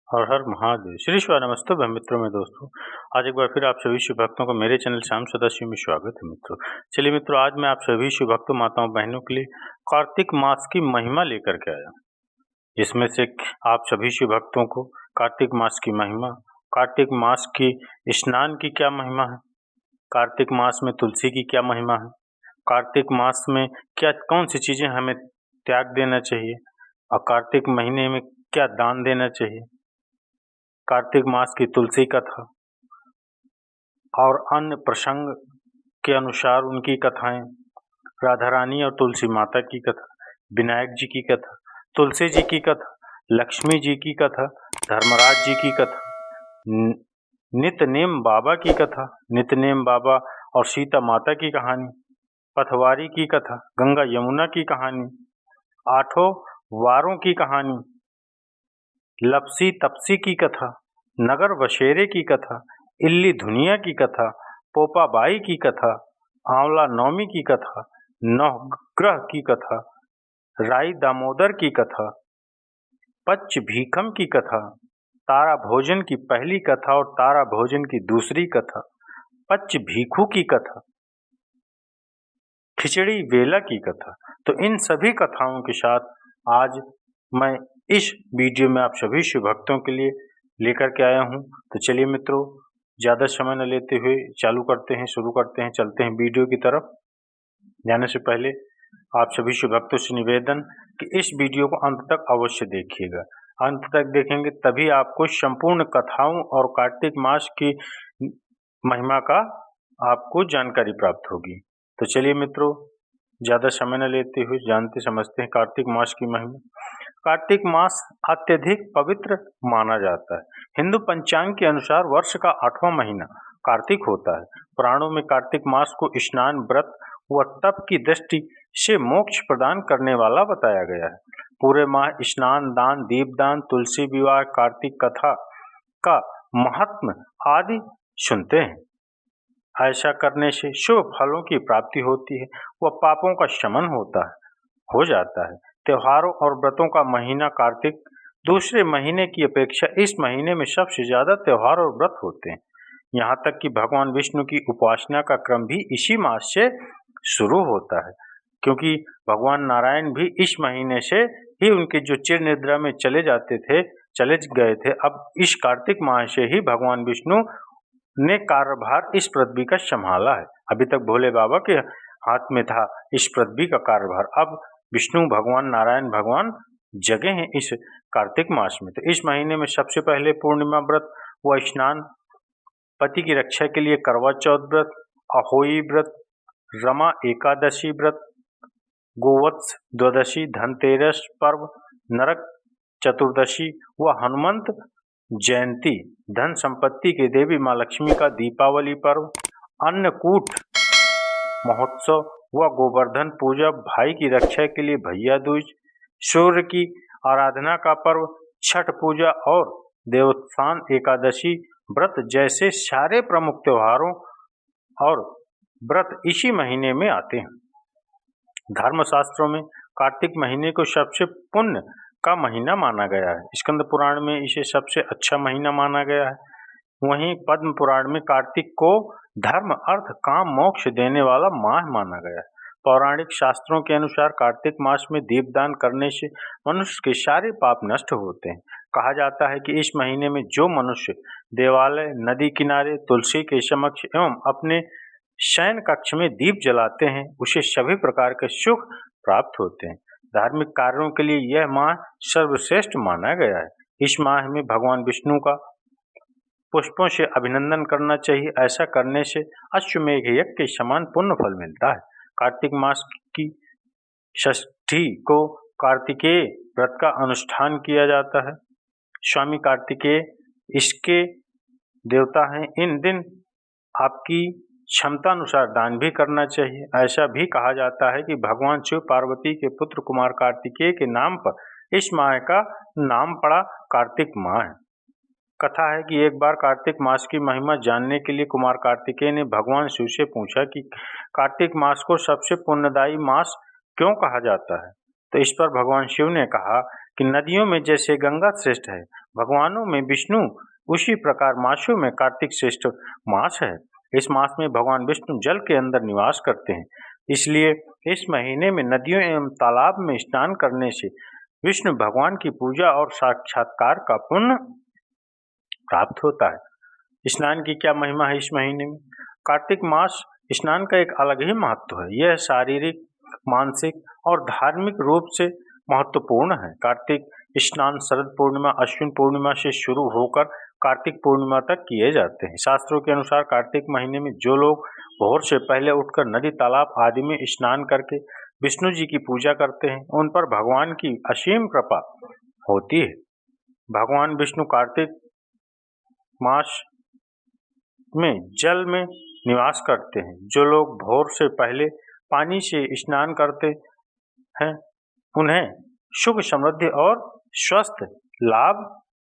हर हर महादेव। श्री शिवा नमस्ते मित्रों में दोस्तों, आज एक बार फिर आप सभी शिव भक्तों को मेरे चैनल श्याम सदाशिव में स्वागत है मित्रों। चलिए मित्रों, आज मैं आप सभी शिव भक्तों, माताओं, बहनों के लिए कार्तिक मास की महिमा लेकर के आया, जिसमें से आप सभी शिव भक्तों को कार्तिक मास की महिमा, कार्तिक मास की स्नान की क्या महिमा है, कार्तिक मास में तुलसी की क्या महिमा है, कार्तिक मास में क्या कौन सी चीजें हमें त्याग देना चाहिए और कार्तिक महीने में क्या दान देना चाहिए, कार्तिक मास की तुलसी कथा और अन्य प्रसंग के अनुसार उनकी कथाएं, राधा रानी और तुलसी माता की कथा, विनायक जी की कथा, तुलसी जी की कथा, लक्ष्मी जी की कथा, धर्मराज जी की कथा, नित्यनेम बाबा की कथा, नित्यनेम बाबा और सीता माता की कहानी, पथवारी की कथा, गंगा यमुना की कहानी, आठों वारों की कहानी, लपसी तपसी की कथा, नगर बशेरे की कथा, इल्ली धुनिया की कथा, पोपाबाई की कथा, आंवला नौमी की कथा, नवग्रह की कथा, राई दामोदर की कथा, पच्च भीखम की कथा, तारा भोजन की पहली कथा और तारा भोजन की दूसरी कथा, पच्च भीखू की कथा, खिचड़ी वेला की कथा। तो इन सभी कथाओं के साथ आज मैं इस वीडियो में आप सभी शिव भक्तों के लिए लेकर के आया हूं। तो चलिए मित्रों, ज़्यादा समय न लेते हुए शुरू करते हैं, चलते हैं वीडियो की तरफ। जाने से पहले आप सभी शिव भक्तों से निवेदन कि इस वीडियो को अंत तक अवश्य देखिएगा। अंत तक देखेंगे तभी आपको संपूर्ण कथाओं और कार्तिक मास की महिमा का आपको जानकारी प्राप्त होगी। तो चलिए मित्रों, ज़्यादा समय न लेते हुए जानते समझते हैं कार्तिक मास की महिमा। कार्तिक मास अत्यधिक पवित्र माना जाता है। हिंदू पंचांग के अनुसार वर्ष का 8वां महीना कार्तिक होता है। पुराणों में कार्तिक मास को स्नान, व्रत व तप की दृष्टि से मोक्ष प्रदान करने वाला बताया गया है। पूरे माह स्नान, दान, दीपदान, तुलसी विवाह, कार्तिक कथा का महात्म आदि सुनते हैं। ऐसा करने से शुभ फलों की प्राप्ति होती है व पापों का शमन हो जाता है। त्योहारों और व्रतों का महीना कार्तिक दूसरे महीने की अपेक्षा इस महीने में सबसे ज्यादा त्योहार और व्रत होते हैं। यहाँ तक कि भगवान विष्णु की उपासना का क्रम भी इसी मास से शुरू होता है, क्योंकि भगवान नारायण भी इस महीने से ही उनके जो चिर निद्रा में चले गए थे, अब इस कार्तिक माह से ही भगवान विष्णु ने कार्यभार इस पृथ्वी का संभाला है। अभी तक भोले बाबा के हाथ में था इस पृथ्वी का कार्यभार, अब विष्णु भगवान, नारायण भगवान जगे हैं इस कार्तिक मास में। तो इस महीने में सबसे पहले पूर्णिमा व्रत व स्नान, पति की रक्षा के लिए करवा चौथ व्रत, अहोई व्रत, रमा एकादशी व्रत, गोवत्स द्वादशी, धनतेरस पर्व, नरक चतुर्दशी व हनुमंत जयंती, धन संपत्ति की देवी माँ लक्ष्मी का दीपावली पर्व, अन्नकूट महोत्सव व गोवर्धन पूजा, भाई की रक्षा के लिए भैया दूज, सूर्य की आराधना का पर्व, छठ पूजा और देवोत्थान एकादशी व्रत जैसे सारे प्रमुख त्योहारों और व्रत इसी महीने में आते हैं। धर्मशास्त्रों में कार्तिक महीने को सबसे पुण्य का महीना माना गया है। स्कंद पुराण में इसे सबसे अच्छा महीना माना गया है। वहीं पद्म पुराण में कार्तिक को धर्म, अर्थ, काम, मोक्ष देने वाला माह माना गया है। पौराणिक शास्त्रों के अनुसार कार्तिक मास में दीपदान करने से मनुष्य के सारे पाप नष्ट होते हैं। कहा जाता है कि इस महीने में जो मनुष्य देवालय, नदी किनारे, तुलसी के समक्ष एवं अपने शयन कक्ष में दीप जलाते हैं, उसे सभी प्रकार के सुख प्राप्त होते हैं। धार्मिक कार्यों के लिए यह माह सर्वश्रेष्ठ माना गया है। इस माह में भगवान विष्णु का पुष्पों से अभिनंदन करना चाहिए। ऐसा करने से अश्वमेघ यज्ञ के समान पुण्य फल मिलता है। कार्तिक मास की षष्ठी को कार्तिकेय व्रत का अनुष्ठान किया जाता है। स्वामी कार्तिकेय इसके देवता हैं। इन दिन आपकी क्षमता अनुसार दान भी करना चाहिए। ऐसा भी कहा जाता है कि भगवान शिव पार्वती के पुत्र कुमार कार्तिकेय के नाम पर इस माह का नाम पड़ा कार्तिक माह है। कथा है कि एक बार कार्तिक मास की महिमा जानने के लिए कुमार कार्तिकेय ने भगवान शिव से पूछा कि कार्तिक मास को सबसे पुण्यदायी मास क्यों कहा जाता है। तो इस पर भगवान शिव ने कहा कि नदियों में जैसे गंगा श्रेष्ठ है, भगवानों में विष्णु, उसी प्रकार मासों में कार्तिक श्रेष्ठ मास है। इस मास में भगवान विष्णु जल के अंदर निवास करते हैं, इसलिए इस महीने में नदियों एवं तालाब में स्नान करने से विष्णु भगवान की पूजा और साक्षात्कार का पुण्य प्राप्त होता है। स्नान की क्या महिमा है इस महीने में? कार्तिक मास स्नान का एक अलग ही महत्व है। यह शारीरिक, मानसिक और धार्मिक रूप से महत्वपूर्ण है। कार्तिक स्नान शरद पूर्णिमा, अश्विन पूर्णिमा से शुरू होकर कार्तिक पूर्णिमा तक किए जाते हैं। शास्त्रों के अनुसार कार्तिक महीने में जो लोग भोर से पहले उठकर नदी, तालाब आदि में स्नान करके विष्णु जी की पूजा करते हैं, उन पर भगवान की असीम कृपा होती है। भगवान विष्णु कार्तिक मास में जल में निवास करते हैं। जो लोग भोर से पहले पानी से स्नान करते हैं, उन्हें सुख, समृद्धि और स्वस्थ लाभ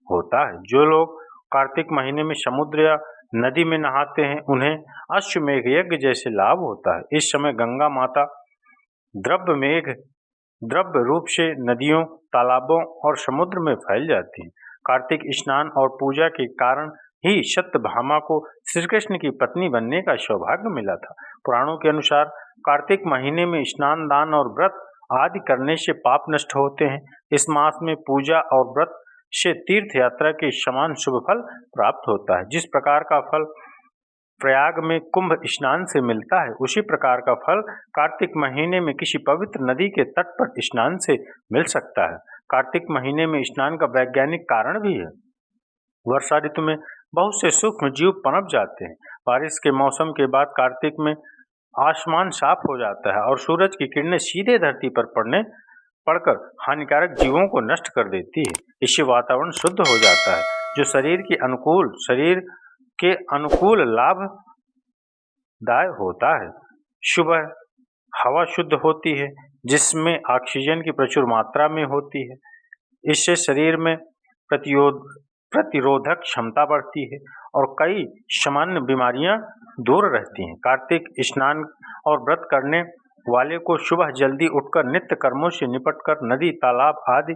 होता है। जो लोग कार्तिक महीने में समुद्र या नदी में नहाते हैं, उन्हें अश्वमेघ यज्ञ जैसे लाभ होता है। इस समय गंगा माता द्रव्य रूप से नदियों, तालाबों और समुद्र में फैल जाती हैं। कार्तिक स्नान और पूजा के कारण ही सत्यभामा को श्री कृष्ण की पत्नी बनने का सौभाग्य मिला था। पुराणों के अनुसार कार्तिक महीने में स्नान, दान और व्रत आदि करने से पाप नष्ट होते हैं। इस मास में पूजा और व्रत से तीर्थ यात्रा के समान शुभ फल प्राप्त होता है। जिस प्रकार का फल प्रयाग में कुंभ स्नान से मिलता है, उसी प्रकार का फल कार्तिक महीने में किसी पवित्र नदी के तट पर स्नान से मिल सकता है। कार्तिक महीने में स्नान का वैज्ञानिक कारण भी है। वर्षा ऋतु में बहुत से सूक्ष्म जीव पनप जाते हैं। बारिश के मौसम के बाद कार्तिक में आसमान साफ हो जाता है और सूरज की किरणें सीधे धरती पर पड़कर हानिकारक जीवों को नष्ट कर देती है। इससे वातावरण शुद्ध हो जाता है, जो शरीर के अनुकूल लाभदायक होता है। सुबह हवा शुद्ध होती है, जिसमें ऑक्सीजन की प्रचुर मात्रा में होती है। इससे शरीर में प्रतिरोधक क्षमता बढ़ती है और कई सामान्य बीमारियां दूर रहती हैं। कार्तिक स्नान और व्रत करने वाले को सुबह जल्दी उठकर नित्य कर्मों से निपटकर नदी, तालाब आदि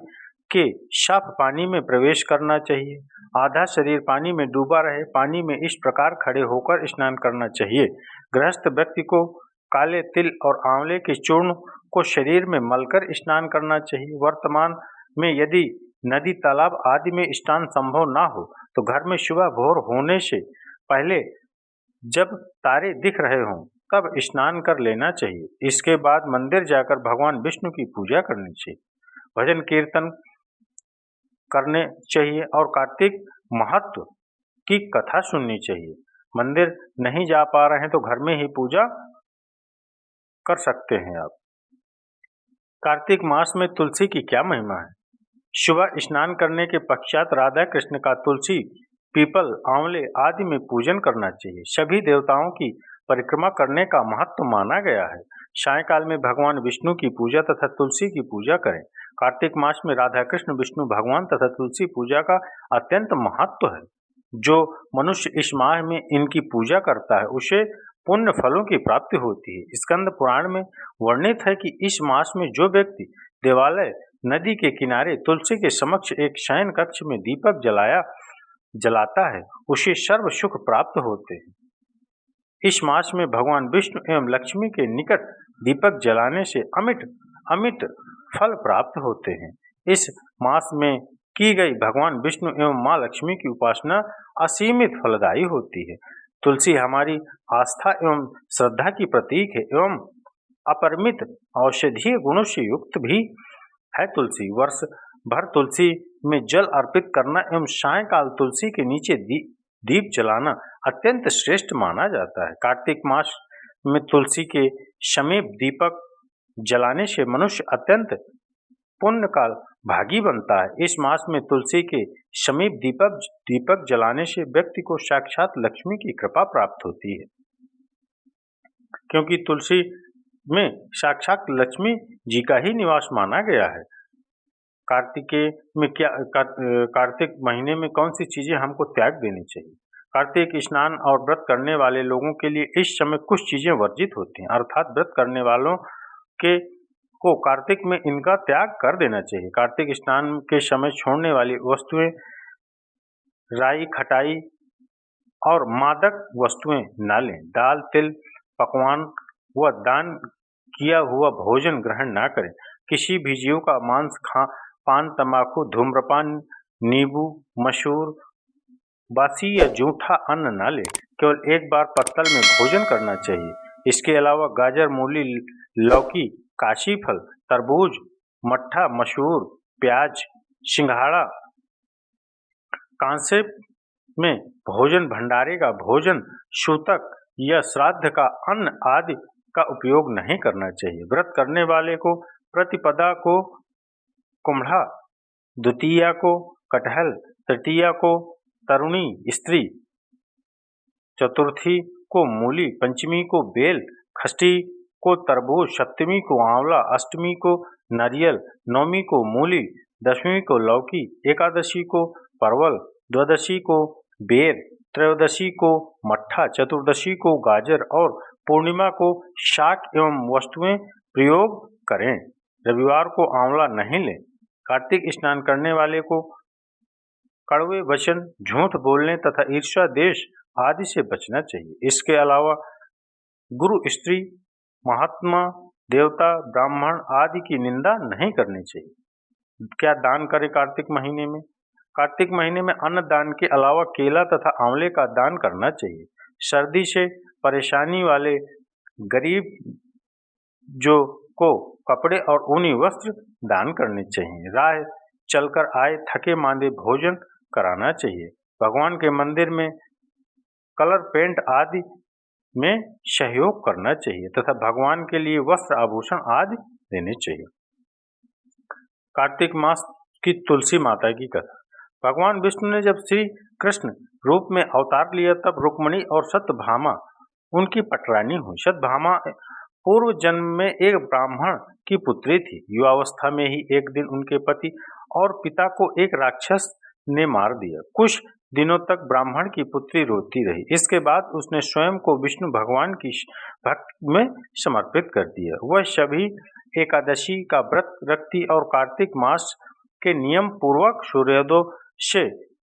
के साफ पानी में प्रवेश करना चाहिए। आधा शरीर पानी में डूबा रहे, पानी में इस प्रकार खड़े होकर स्नान करना चाहिए। गृहस्थ व्यक्ति को काले तिल और आंवले के चूर्ण को शरीर में मलकर स्नान करना चाहिए। वर्तमान में यदि नदी, तालाब आदि में स्नान संभव ना हो, तो घर में सुबह भोर होने से पहले जब तारे दिख रहे हों तब स्नान कर लेना चाहिए। इसके बाद मंदिर जाकर भगवान विष्णु की पूजा करनी चाहिए, भजन कीर्तन करने चाहिए और कार्तिक महत्व की कथा सुननी चाहिए। मंदिर नहीं जा पा रहे हैं तो घर में ही पूजा कर सकते हैं आप। कार्तिक मास में तुलसी की क्या महिमा है? सुबह स्नान करने के पश्चात राधा कृष्ण का तुलसी, पीपल, आंवले आदि में पूजन करना चाहिए। सभी देवताओं की परिक्रमा करने का महत्व माना गया है। सायंकाल में भगवान विष्णु की पूजा तथा तुलसी की पूजा करें। कार्तिक मास में राधा कृष्ण, विष्णु भगवान तथा तुलसी पूजा का अत्यंत महत्व है। जो मनुष्य इस माह में इनकी पूजा करता है, उसे पुण्य फलों की प्राप्ति होती है। स्कंद पुराण में वर्णित है कि इस मास में जो व्यक्ति देवालय, नदी के किनारे तुलसी के समक्ष एक शयन कक्ष में दीपक जलाता है, उसे सर्व सुख प्राप्त होते हैं। इस मास में भगवान विष्णु एवं लक्ष्मी के निकट दीपक जलाने से अमिट फल प्राप्त होते हैं। इस मास में की गई भगवान विष्णु एवं माँ लक्ष्मी की उपासना असीमित फलदायी होती है। तुलसी हमारी आस्था एवं श्रद्धा की प्रतीक है एवं अपरिमित औषधीय गुणों से युक्त भी है। तुलसी वर्ष भर तुलसी में जल अर्पित करना एवं सायंकाल तुलसी के नीचे दीप जलाना अत्यंत श्रेष्ठ माना जाता है। कार्तिक मास में तुलसी के समीप दीपक जलाने से मनुष्य अत्यंत पुण्य का भागी बनता है। इस मास में तुलसी के समीप दीपक जलाने से व्यक्ति को साक्षात लक्ष्मी की कृपा प्राप्त होती है, क्योंकि तुलसी में साक्षात लक्ष्मी जी का ही निवास माना गया है। कार्तिक महीने में कौन सी चीजें हमको त्याग देनी चाहिए? कार्तिक स्नान और व्रत करने वाले लोगों के लिए इस समय कुछ चीजें वर्जित होती हैं, अर्थात व्रत करने वालों को कार्तिक में इनका त्याग कर देना चाहिए। कार्तिक स्नान के समय छोड़ने वाली वस्तुएं राई, खटाई और मादक वस्तुएं न लें। दाल, तिल, पकवान व दान किया हुआ भोजन ग्रहण न करें। किसी भी जीव का मांस, पान, तंबाकू, धूम्रपान, नींबू, मशहूर, बासी या जूठा अन्न न लें। केवल एक बार पत्तल में भोजन करना चाहिए। इसके अलावा गाजर, मूली, लौकी, काशी फल, तरबूज, मट्ठा, मशहूर, प्याज, सिंघाड़ा, कांसे में भोजन भंडारे का भोजन, सूतक या श्राद्ध का अन्न आदि का उपयोग नहीं करना चाहिए। व्रत करने वाले को प्रतिपदा को कुम्हड़ा, द्वितीया को कटहल, तृतीया को तरुणी स्त्री, चतुर्थी को मूली, पंचमी को बेल, षष्ठी को तरबूज, सप्तमी को आंवला, अष्टमी को नारियल, नवमी को मूली, दशमी को लौकी, एकादशी को परवल, द्वादशी को बेर, त्रयोदशी को मट्ठा, चतुर्दशी को गाजर और पूर्णिमा को शाक एवं वस्तुएं प्रयोग करें। रविवार को आंवला नहीं लें। कार्तिक स्नान करने वाले को कड़वे वचन, झूठ बोलने तथा ईर्ष्या, द्वेष आदि से बचना चाहिए। इसके अलावा गुरु, स्त्री, महात्मा, देवता, ब्राह्मण आदि की निंदा नहीं करनी चाहिए। क्या दान करें कार्तिक महीने में? कार्तिक महीने में अन्न दान के अलावा केला तथा आंवले का दान करना चाहिए। सर्दी से परेशानी वाले गरीब जो को कपड़े और ऊनी वस्त्र दान करने चाहिए। राह चलकर आए थके मांदे भोजन कराना चाहिए। भगवान के मंदिर में कलर पेंट आदि में सहयोग करना चाहिए तथा भगवान के लिए वस्त्र, आभूषण आदि देने चाहिए। कार्तिक मास की तुलसी माता की कथा। भगवान विष्णु ने जब श्री कृष्ण रूप में अवतार लिया तब रुक्मिणी और सत्यभामा उनकी पटरानी हुई। सत्यभामा पूर्व जन्म में एक ब्राह्मण की पुत्री थी। युवावस्था में ही एक दिन उनके पति और पिता को एक राक्षस ने मार दिया। कुछ दिनों तक ब्राह्मण की पुत्री रोती रही। इसके बाद उसने स्वयं को विष्णु भगवान की भक्ति में समर्पित कर दिया। वह सभी एकादशी का व्रत रखती और कार्तिक मास के नियम पूर्वक सूर्योदय से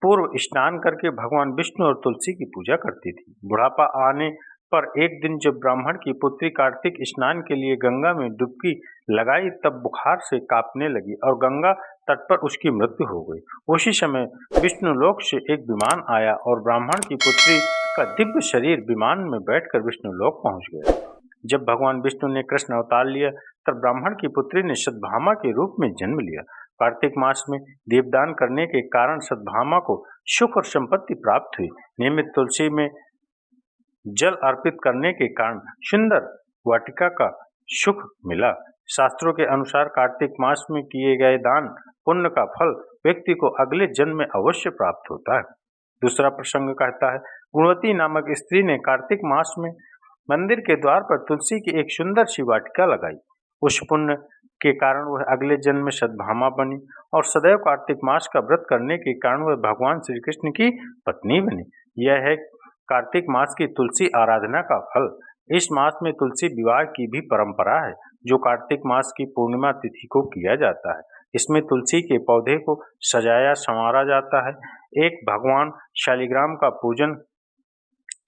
पूर्व स्नान करके भगवान विष्णु और तुलसी की पूजा करती थी। बुढ़ापा आने पर एक दिन जब ब्राह्मण की पुत्री कार्तिक स्नान के लिए गंगा में डुबकी लगाई तब बुखार से कांपने लगी और गंगा तट पर उसकी मृत्यु हो गई। उसी समय विष्णु लोक से एक विमान आया और ब्राह्मण की पुत्री का दिव्य शरीर विमान में बैठकर विष्णु लोक पहुंच गया। जब भगवान विष्णु ने कृष्ण अवतार लिया तब ब्राह्मण की पुत्री ने सत्यभामा के रूप में जन्म लिया। कार्तिक मास में दीपदान करने के कारण सत्यभामा को सुख और संपत्ति प्राप्त हुई। नियमित तुलसी में जल अर्पित करने के कारण सुंदर वाटिका का सुख मिला। शास्त्रों के अनुसार कार्तिक मास में किए गए दान पुण्य का फल व्यक्ति को अगले जन्म में अवश्य प्राप्त होता है। दूसरा प्रसंग कहता है, गुणवती नामक स्त्री ने कार्तिक मास में मंदिर के द्वार पर तुलसी की एक सुंदर सी वाटिका लगाई। उस पुण्य के कारण वह अगले जन्म में सत्यभामा बनी और सदैव कार्तिक मास का व्रत करने के कारण वह भगवान श्री कृष्ण की पत्नी बनी। यह है कार्तिक मास की तुलसी आराधना का फल। इस मास में तुलसी विवाह की भी परंपरा है जो कार्तिक मास की पूर्णिमा तिथि को किया जाता है। इसमें तुलसी के पौधे को सजाया संवारा जाता है। एक भगवान शालिग्राम का पूजन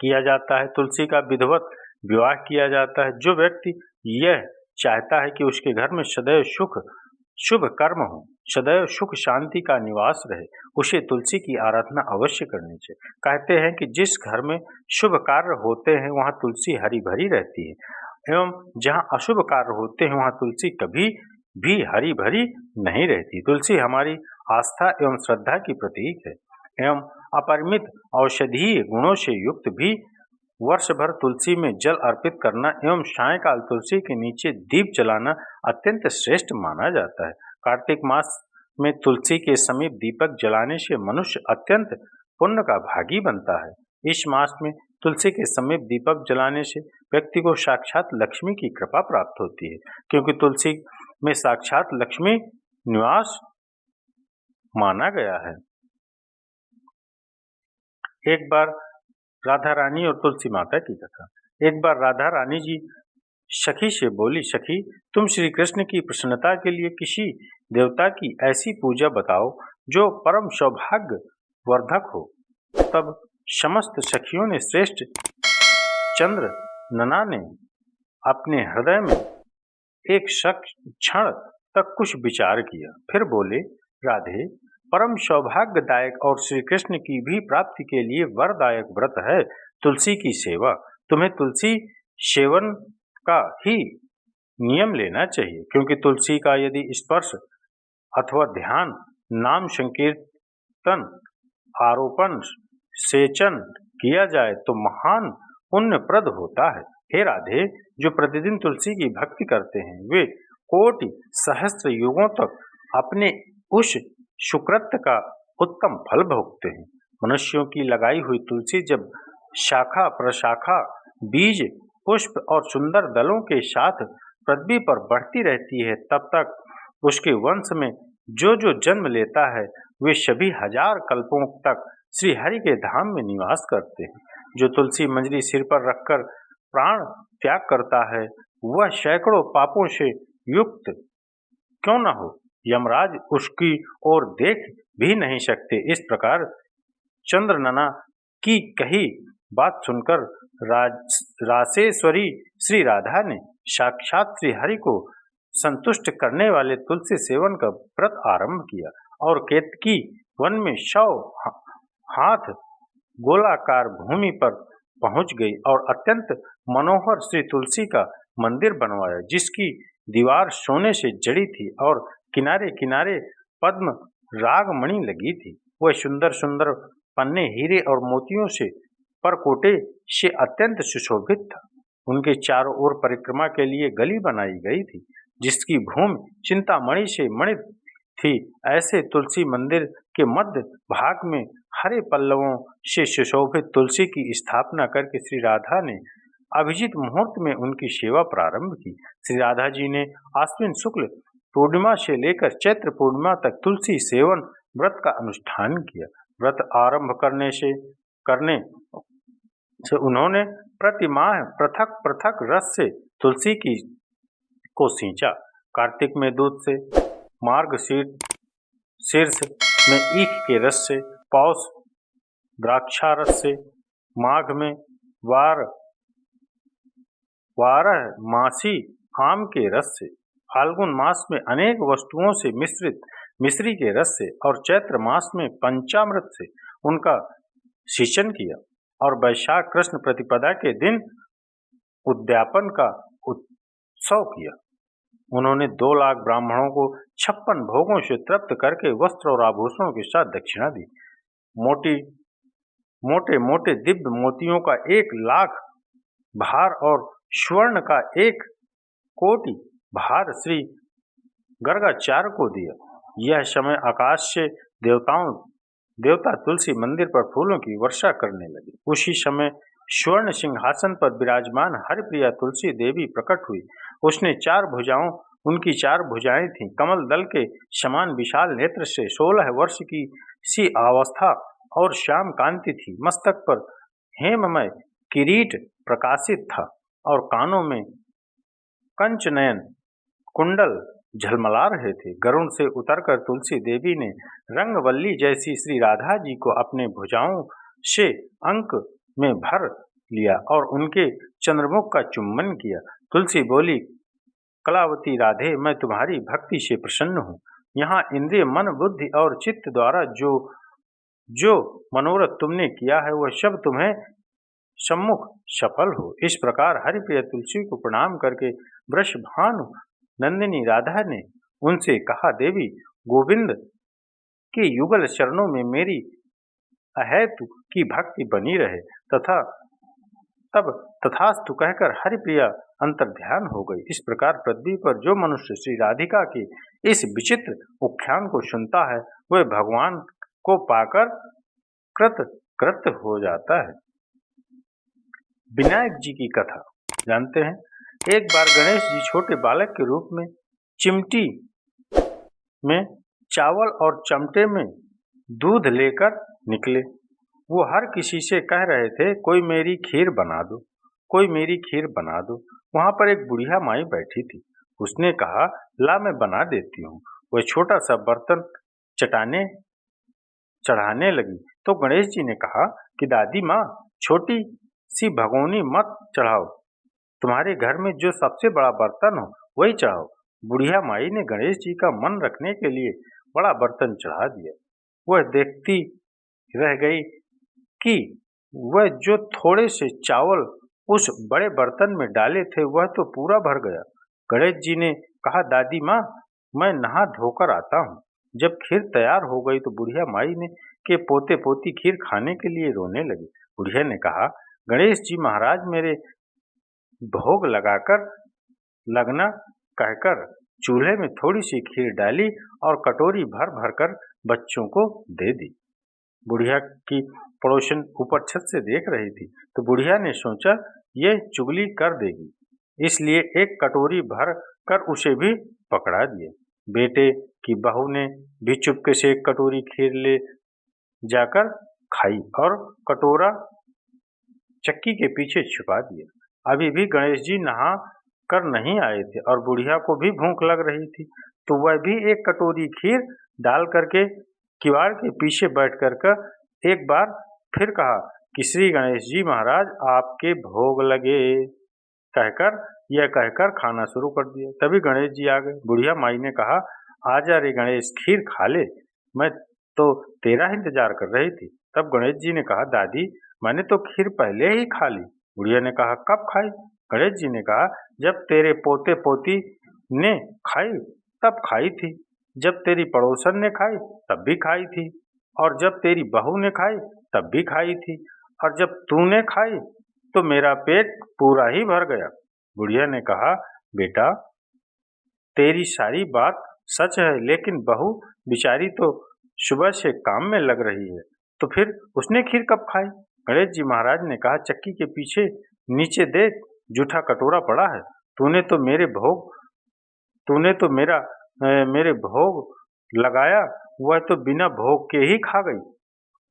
किया जाता है। तुलसी का विधिवत विवाह किया जाता है। जो व्यक्ति यह चाहता है कि उसके घर में सदैव शुभ कर्म हो, सदैव सुख शांति का निवास रहे, उसे तुलसी की आराधना अवश्य करनी चाहिए। कहते हैं कि जिस घर में शुभ कार्य होते हैं वहाँ तुलसी हरी भरी रहती है एवं जहाँ अशुभ कार्य होते हैं वहाँ तुलसी कभी भी हरी भरी नहीं रहती। तुलसी हमारी आस्था एवं श्रद्धा की प्रतीक है एवं अपरिमित औषधीय गुणों से युक्त भी। वर्ष भर तुलसी में जल अर्पित करना एवं सायंकाल तुलसी के नीचे दीप जलाना अत्यंत श्रेष्ठ माना जाता है। कार्तिक मास में तुलसी के समीप दीपक जलाने से मनुष्य अत्यंत पुण्य का भागी बनता है। इस मास में तुलसी के समीप दीपक जलाने से व्यक्ति को साक्षात लक्ष्मी की कृपा प्राप्त होती है, क्योंकि तुलसी में साक्षात लक्ष्मी निवास माना गया है। एक बार राधा रानी और तुलसी माता की कथा। एक बार राधा रानी जी सखी से बोली, सखी तुम श्री कृष्ण की प्रसन्नता के लिए किसी देवता की ऐसी पूजा बताओ जो परम सौभाग्य वर्धक हो। तब समस्त सखियों ने श्रेष्ठ चंद्र नना ने अपने हृदय में एक क्षण तक कुछ विचार किया, फिर बोले, राधे, परम सौभाग्यदायक और श्री कृष्ण की भी प्राप्ति के लिए वरदायक व्रत है तुलसी की सेवा। तुम्हें तुलसी सेवन का ही नियम लेना चाहिए, क्योंकि तुलसी का यदि स्पर्श अथवा ध्यान, नाम संकीर्तन, आरोपण, सेचन किया जाए तो महान पुण्यप्रद होता है। हे राधे, जो प्रतिदिन तुलसी की भक्ति करते हैं वे कोटि सहस्त्र युगों तक अपने उस सुकृत्य का उत्तम फल भोगते हैं। मनुष्यों की लगाई हुई तुलसी जब शाखा प्रशाखा, बीज, पुष्प और सुंदर दलों के साथ पृथ्वी पर बढ़ती रहती है, तब तक उसके वंश में जो जो जन्म लेता है वे सभी हजार कल्पों तक श्री हरि के धाम में निवास करते हैं। जो तुलसी मंजरी सिर पर रखकर प्राण त्याग करता है वह सैकड़ों पापों से युक्त क्यों न हो, यमराज उसकी ओर देख भी नहीं सकते। इस प्रकार चंद्रनना की कही बात सुनकर रासेश्वरी श्री राधा ने साक्षात श्री हरि को संतुष्ट करने वाले तुलसी सेवन का व्रत आरंभ किया और केतकी वन में 100 हाथ गोलाकार भूमि पर पहुंच गई और अत्यंत मनोहर श्री तुलसी का मंदिर बनवाया, जिसकी दीवार सोने से जड़ी थी और किनारे किनारे पद्म रागमणि लगी थी। वह सुंदर सुंदर पन्ने हीरे और मोतियों से परकोटे से अत्यंत सुशोभित था। उनके चारों ओर परिक्रमा के लिए गली बनाई गई थी, जिसकी भूमि चिंतामणि से मणित थी। ऐसे तुलसी मंदिर के मध्य भाग में हरे पल्लवों से सुशोभित तुलसी की स्थापना करके श्री राधा ने अभिजीत मुहूर्त में उनकी सेवा प्रारंभ की। श्री राधा जी ने आश्विन शुक्ल पूर्णिमा से लेकर चैत्र पूर्णिमा तक तुलसी सेवन व्रत का अनुष्ठान किया। व्रत आरंभ करने से उन्होंने प्रति माह पृथक पृथक रस से तुलसी की को सींचा। कार्तिक में दूध से, मार्गशीर्ष में ईख के रस से, पौष द्राक्षारस से, माघ में बारह मासी आम के रस से, फाल्गुन मास में अनेक वस्तुओं से मिश्रित मिश्री के रस से और चैत्र मास में पंचामृत से उनका सिंचन किया और वैशाख कृष्ण प्रतिपदा के दिन उद्यापन का उत्सव किया। उन्होंने 2 लाख ब्राह्मणों को 56 भोगों से तृप्त करके वस्त्र और आभूषणों के साथ दक्षिणा दी। मोटे मोटे दिव्य मोतियों का 1 लाख भार और स्वर्ण का 1 कोटि भार श्री गर्गाचार्य को दिया। यह समय आकाश से देवता तुलसी मंदिर पर फूलों की वर्षा करने लगे। उसी समय स्वर्ण सिंहासन पर विराजमान हरिप्रिया तुलसी देवी प्रकट हुई। उसने 4 भुजाओं उनकी 4 भुजाएं थीं। कमल दल के समान विशाल नेत्र से 16 वर्ष की सी अवस्था और श्याम कांति थी। मस्तक पर हेममय किरीट प्रकाशित था और कानों में कंचनयन कुंडल झलमला रहे थे। गरुड़ से उतरकर तुलसी देवी ने रंगवल्ली जैसी श्री राधा जी को अपने भुजाओं से अंक में भर लिया और उनके चंद्रमुख का चुम्बन किया। तुलसी बोली, कलावती राधे, मैं तुम्हारी भक्ति से प्रसन्न हूँ। यहाँ इंद्रिय, मन, बुद्धि और चित्त द्वारा जो मनोरथ तुमने किया है वह सब तुम्हें सम्मुख सफल हो। इस प्रकार हरिप्रिय तुलसी को प्रणाम करके वृषभानु नंदिनी राधा ने उनसे कहा, देवी, गोविंद के युगल चरणों में मेरी अहेतु की भक्ति बनी रहे। तब तथास्तु कहकर हरिप्रिया अंतर्ध्यान हो गई। इस प्रकार पृथ्वी पर जो मनुष्य श्री राधिका के इस विचित्र उख्यान को सुनता है वह भगवान को पाकर कृत हो जाता है। विनायक जी की कथा जानते हैं। एक बार गणेश जी छोटे बालक के रूप में चिमटी में चावल और चमटे में दूध लेकर निकले। वो हर किसी से कह रहे थे, कोई मेरी खीर बना दो, कोई मेरी खीर बना दो। वहां पर एक बुढ़िया माई बैठी थी। उसने कहा, ला मैं बना देती हूँ। वह छोटा सा बर्तन चढ़ाने लगी तो गणेश जी ने कहा कि दादी माँ, छोटी सी भगोनी मत चढ़ाओ, तुम्हारे घर में जो सबसे बड़ा बर्तन हो वही चढ़ाओ। बुढ़िया माई ने गणेश जी का मन रखने के लिए बड़ा बर्तन चढ़ा दिया। वह देखती रह गई कि वह जो थोड़े से चावल उस बड़े बर्तन में डाले थे वह तो पूरा भर गया। गणेश जी ने कहा, दादी माँ, मैं नहा धोकर आता हूँ। जब खीर तैयार हो गई तो बुढ़िया माई ने के पोते पोती खीर खाने के लिए रोने लगे। बुढ़िया ने कहा, गणेश जी महाराज मेरे भोग लगाकर लगना कहकर चूल्हे में थोड़ी सी खीर डाली और कटोरी भर भर कर बच्चों को दे दी। बुढ़िया की पड़ोसन ऊपर छत से देख रही थी तो बुढ़िया ने सोचा ये चुगली कर देगी, इसलिए एक कटोरी भर कर उसे भी पकड़ा दिया। बेटे की बहू ने भी चुपके से एक कटोरी खीर ले जाकर खाई और कटोरा चक्की के पीछे छिपा दिया। अभी भी गणेश जी नहा कर नहीं आए थे और बुढ़िया को भी भूख लग रही थी, तो वह भी एक कटोरी खीर डाल करके किवाड़ के पीछे बैठ कर एक बार फिर कहा कि श्री गणेश जी महाराज आपके भोग लगे कहकर खाना शुरू कर दिया। तभी गणेश जी आ गए। बुढ़िया माई ने कहा, आजा रे गणेश, खीर खा ले, मैं तो तेरा इंतजार कर रही थी। तब गणेश जी ने कहा, दादी मैंने तो खीर पहले ही खा ली। बुढ़िया ने कहा, कब खाई? गणेश जी ने कहा, जब तेरे पोते पोती ने खाई तब खाई थी, जब तेरी पड़ोसन ने खाई तब भी खाई थी, और जब तेरी बहू ने खाई तब भी खाई थी, और जब तूने खाई तो मेरा पेट पूरा ही भर गया। बुढ़िया ने कहा, बेटा तेरी सारी बात सच है, लेकिन बहू बेचारी तो सुबह से काम में लग रही है, तो फिर उसने खीर कब खाई? गणेश जी महाराज ने कहा, चक्की के पीछे नीचे देख, जूठा कटोरा पड़ा है, तूने तो मेरे भोग लगाया, वह तो बिना भोग के ही खा गई।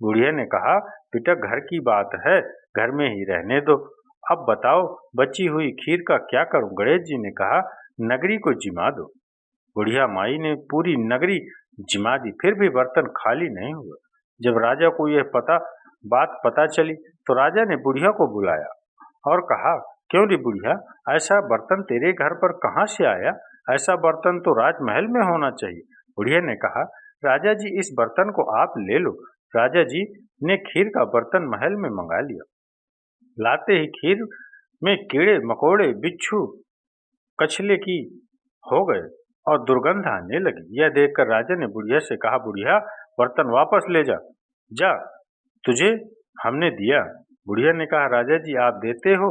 बुढ़िया ने कहा, बेटा घर की बात है, घर में ही रहने दो, अब बताओ बची हुई खीर का क्या करूं? गणेश जी ने कहा, नगरी को जिमा दो। बुढ़िया माई ने पूरी नगरी जिमा दी, फिर भी बर्तन खाली नहीं हुआ। जब राजा को यह बात पता चली तो राजा ने बुढ़िया को बुलाया और कहा, क्यों रे बुढ़िया, ऐसा बर्तन तेरे घर पर कहाँ से आया? ऐसा बर्तन तो राजमहल में होना चाहिए। बुढ़िया ने कहा, राजा जी इस बर्तन को आप ले लो। राजा जी ने खीर का बर्तन महल में मंगा लिया। लाते ही खीर में कीड़े मकोड़े बिच्छू कछले की हो गए और दुर्गंध आने लगी। यह देखकर राजा ने बुढ़िया से कहा, बुढ़िया बर्तन वापस ले जा, तुझे हमने दिया। बुढ़िया ने कहा, राजा जी आप देते हो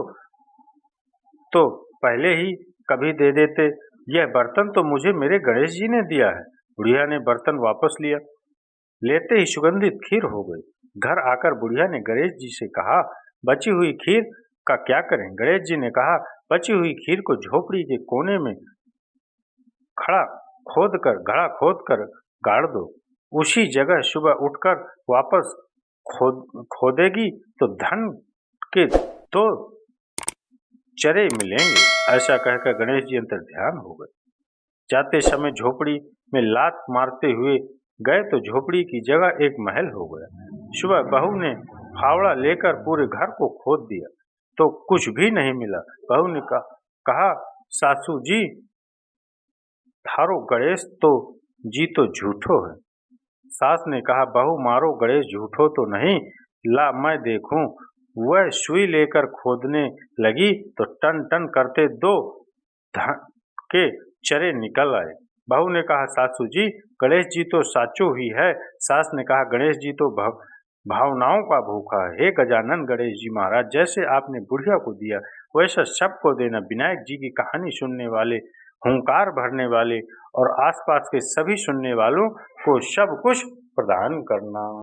तो पहले ही कभी दे देते, यह बर्तन तो मुझे मेरे गणेश जी ने दिया है। बुढ़िया ने बर्तन वापस लिया, लेते ही सुगंधित खीर हो गई। घर आकर बुढ़िया ने गणेश जी से कहा, बची हुई खीर का क्या करें? गणेश जी ने कहा, बची हुई खीर को झोपड़ी के कोने में घड़ा खोद कर गाड़ दो। उसी जगह सुबह उठकर वापस खोदेगी तो धन के 2 चरे मिलेंगे। ऐसा कहकर गणेश जी अंतर्ध्यान हो गए। जाते समय झोपड़ी में लात मारते हुए गए तो झोपड़ी की जगह एक महल हो गया। सुबह बहू ने फावड़ा लेकर पूरे घर को खोद दिया तो कुछ भी नहीं मिला। बहू ने कहा, सासू जी थारो गणेश तो झूठो है। सास ने कहा, बहू मारो गणेश झूठो तो नहीं, ला मैं देखूं। वह सुई लेकर खोदने लगी तो टन टन करते 2 धन के चरे निकल आए। बहू ने कहा, सासू जी गणेश जी तो साचो ही है। सास ने कहा, गणेश जी तो भावनाओं का भूखा है। हे गजानन गणेश जी महाराज, जैसे आपने बुढ़िया को दिया वैसा सबको देना। विनायक जी की कहानी सुनने वाले, हुंकार भरने वाले और आसपास के सभी सुनने वालों को सब कुछ प्रदान करना।